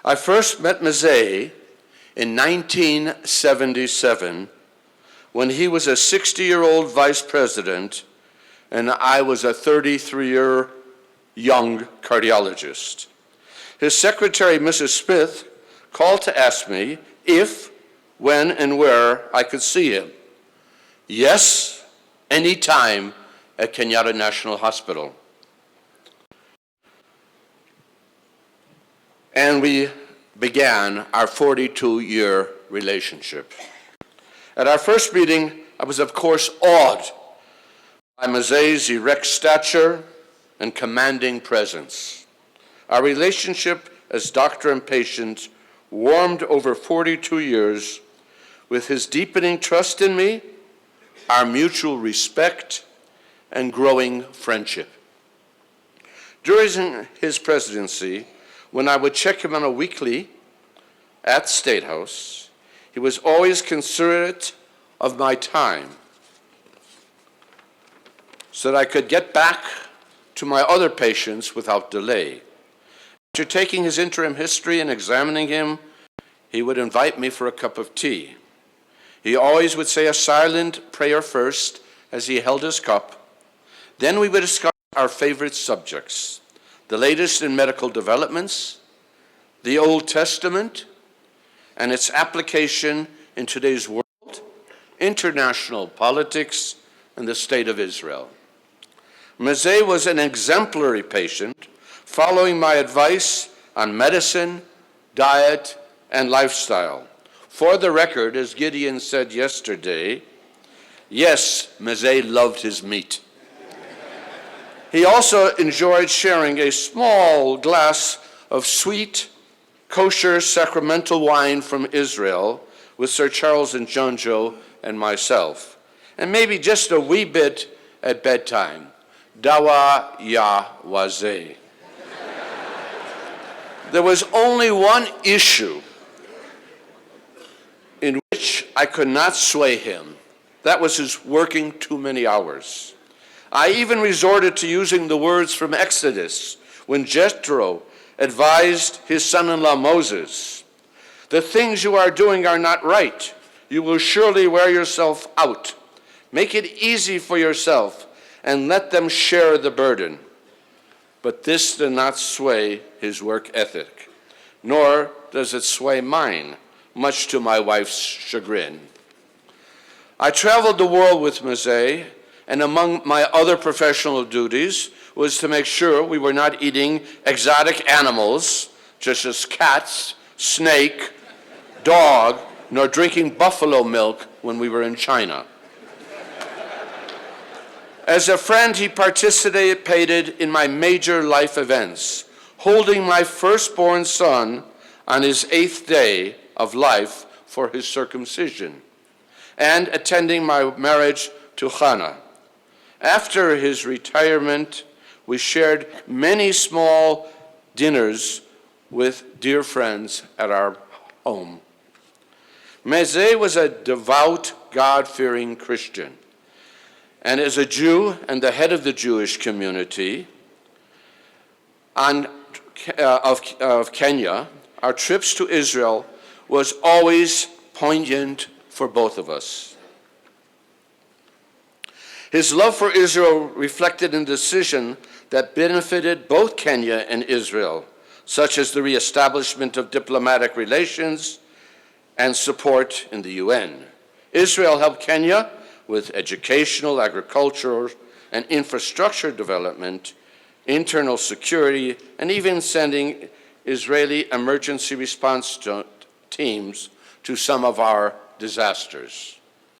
I first met Moi'S in 1977 when he was a 60-year-old vice president and I was a 33-year young cardiologist. His secretary, Mrs. Smith, called to ask me if, when, and where I could see him. Yes, any time at Kenyatta National Hospital. And we began our 42-year relationship. At our first meeting, I was of course awed by Moi'S' erect stature and commanding presence. Our relationship as doctor and patient warmed over 42 years with his deepening trust in me, our mutual respect, and growing friendship. During his presidency, when I would check him on a weekly at State House, he was always considerate of my time so that I could get back to my other patients without delay. After taking his interim history and examining him, he would invite me for a cup of tea. He always would say a silent prayer first as he held his cup. Then we would discuss our favorite subjects, the latest in medical developments, the Old Testament, and its application in today's world, international politics, and the state of Israel. Moi'S was an exemplary patient, following my advice on medicine, diet, and lifestyle. For the record, as Gideon said yesterday, yes, Moi'S loved his meat. He also enjoyed sharing a small glass of sweet, kosher sacramental wine from Israel with Sir Charles and Njonjo and myself, and maybe just a wee bit at bedtime. Dawa ya wazeh. There was only one issue in which I could not sway him. That was his working too many hours. I even resorted to using the words from Exodus when Jethro advised his son-in-law Moses, "The things you are doing are not right. You will surely wear yourself out. Make it easy for yourself and let them share the burden." But this did not sway his work ethic, nor does it sway mine, much to my wife's chagrin. I traveled the world with Moi'S, and among my other professional duties was to make sure we were not eating exotic animals, such as cats, snake, dog, nor drinking buffalo milk when we were in China. As a friend, he participated in my major life events, holding my firstborn son on his 8th day of life for his circumcision, and attending my marriage to Hannah. After his retirement, we shared many small dinners with dear friends at our home. Moi'S was a devout, God-fearing Christian, and as a Jew and the head of the Jewish community of Kenya, our trips to Israel was always poignant for both of us. His love for Israel reflected in a decision that benefited both Kenya and Israel, such as the reestablishment of diplomatic relations and support in the UN. Israel helped Kenya with educational, agricultural, and infrastructure development, internal security, and even sending Israeli emergency response teams to some of our disasters.